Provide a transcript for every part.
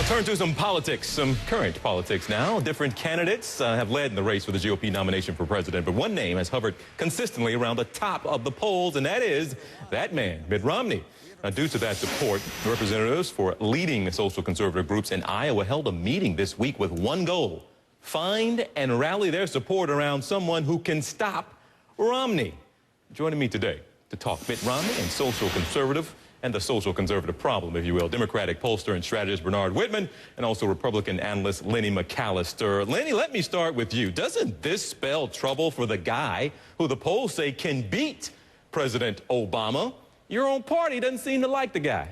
Turn to some politics, some current politics now. Different candidates have led in the race for the GOP nomination for president, but one name has hovered consistently around the top of the polls, and that is that man, Mitt Romney. Now, due to that support, representatives for leading social conservative groups in Iowa held a meeting this week with one goal: find and rally their support around someone who can stop Romney. Joining me today to talk Mitt Romney and social conservative and the social conservative problem, if you will, Democratic pollster and strategist Bernard Whitman, and also Republican analyst Lenny McAllister. Lenny, let me start with you. Doesn't this spell trouble for the guy who the polls say can beat President Obama? Your own party doesn't seem to like the guy.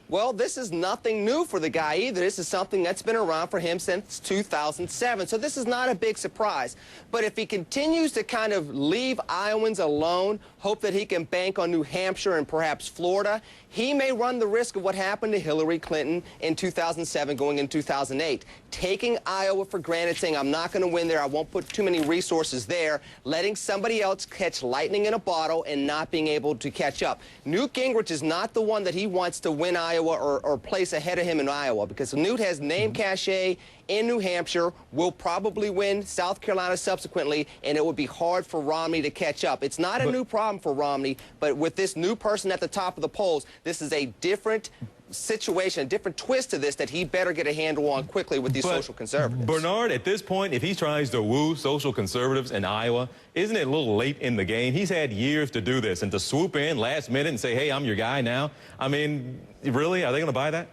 Well, this is nothing new for the guy either. This is something that's been around for him since 2007. So this is not a big surprise. But if he continues to kind of leave Iowans alone, hope that he can bank on New Hampshire and perhaps Florida, he may run the risk of what happened to Hillary Clinton in 2007 going in 2008. Taking Iowa for granted, saying, I'm not going to win there, I won't put too many resources there, letting somebody else catch lightning in a bottle and not being able to catch up. Newt Gingrich is not the one that he wants to win Iowa or place ahead of him in Iowa, because Newt has name cachet in New Hampshire, will probably win South Carolina subsequently, and it would be hard for Romney to catch up. It's not a new problem for Romney, but with this new person at the top of the polls, this is a different situation, a different twist to this that he better get a handle on quickly with these social conservatives. Bernard, at this point, if he tries to woo social conservatives in Iowa, isn't it a little late in the game? He's had years to do this, and to swoop in last minute and say, hey, I'm your guy now. I mean, really? Are they going to buy that?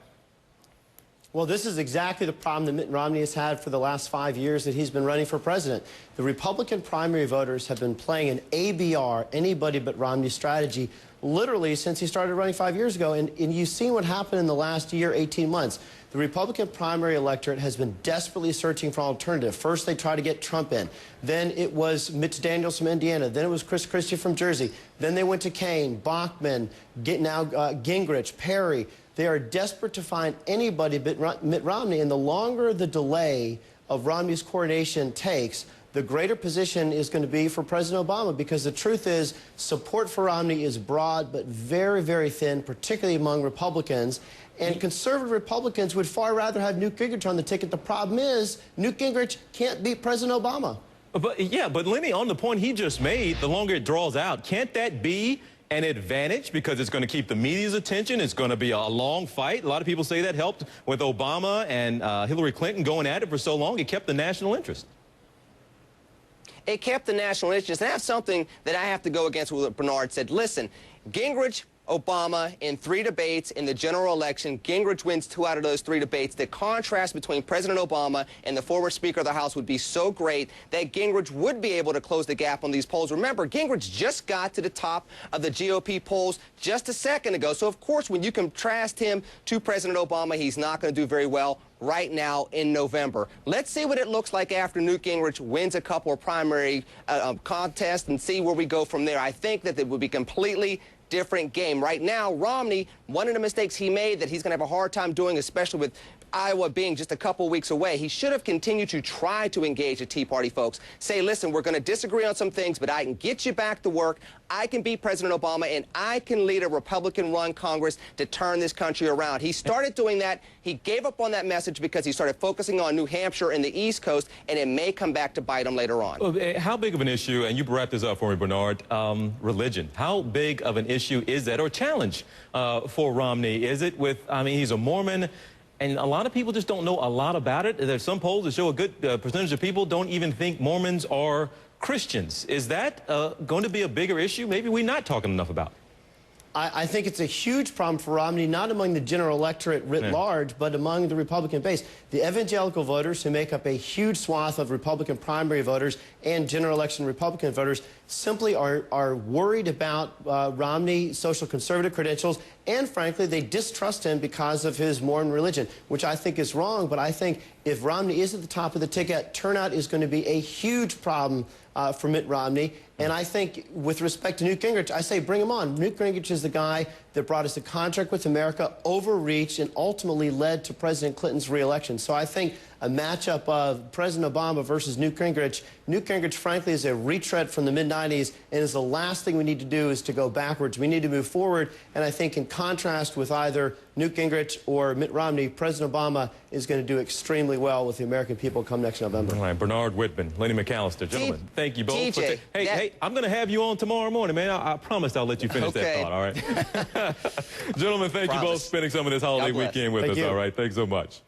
Well, this is exactly the problem that Mitt Romney has had for the last 5 years that he's been running for president. The Republican primary voters have been playing an ABR, anybody but Romney strategy, literally since he started running 5 years ago. And you've seen what happened in the last year, 18 months. The Republican primary electorate has been desperately searching for an alternative. First, they tried to get Trump in. Then it was Mitch Daniels from Indiana. Then it was Chris Christie from Jersey. Then they went to Kane, Bachman, Gingrich, Perry. They are desperate to find anybody but Mitt Romney, and the longer the delay of Romney's coronation takes, the greater position is going to be for President Obama, because the truth is support for Romney is broad but very, very thin, particularly among Republicans. And conservative Republicans would far rather have Newt Gingrich on the ticket. The problem is Newt Gingrich can't beat President Obama. But Lenny, on the point he just made, the longer it draws out, can't that be an advantage, because it's going to keep the media's attention? It's going to be a long fight. A lot of people say that helped with Obama and Hillary Clinton going at it for so long. It kept the national interest. It kept the national interest. And that's something that I have to go against what Bernard said. Listen, Gingrich, Obama in 3 debates in the general election. Gingrich wins 2 out of those 3 debates. The contrast between President Obama and the former Speaker of the House would be so great that Gingrich would be able to close the gap on these polls. Remember, Gingrich just got to the top of the GOP polls just a second ago. So, of course, when you contrast him to President Obama, he's not going to do very well right now in November. Let's see what it looks like after Newt Gingrich wins a couple of primary contests and see where we go from there. I think that it would be completely different game. Right now, Romney, one of the mistakes he made that he's going to have a hard time doing, especially with Iowa being just a couple weeks away, he should have continued to try to engage the Tea Party folks. Say, listen, we're going to disagree on some things, but I can get you back to work. I can beat President Obama, and I can lead a Republican-run Congress to turn this country around. He started doing that. He gave up on that message because he started focusing on New Hampshire and the East Coast, and it may come back to bite him later on. How big of an issue, and you wrap this up for me, Bernard, religion. How big of an issue is that, or challenge for Romney? Is it with, I mean, he's a Mormon, and a lot of people just don't know a lot about it. There's some polls that show a good percentage of people don't even think Mormons are Christians. Is that going to be a bigger issue? Maybe we're not talking enough about. I think it's a huge problem for Romney, not among the general electorate writ large, but among the Republican base. The evangelical voters, who make up a huge swath of Republican primary voters and general election Republican voters, simply are worried about Romney's social conservative credentials, and frankly, they distrust him because of his Mormon religion, which I think is wrong. But I think if Romney is at the top of the ticket, turnout is going to be a huge problem for Mitt Romney. And I think with respect to Newt Gingrich, I say bring him on. Newt Gingrich is the guy that brought us a contract with America, overreached, and ultimately led to President Clinton's reelection. So I think a matchup of President Obama versus Newt Gingrich. Newt Gingrich, frankly, is a retread from the mid-90s, and is the last thing we need to do is to go backwards. We need to move forward, and I think in contrast with either Newt Gingrich or Mitt Romney, President Obama is going to do extremely well with the American people come next November. All right, Bernard Whitman, Lenny McAllister, gentlemen, thank you both. TJ, hey, I'm going to have you on tomorrow morning, man. I promise I'll let you finish that thought, all right? Gentlemen, thank you both for spending some of this holiday weekend with us, all right? Thanks so much.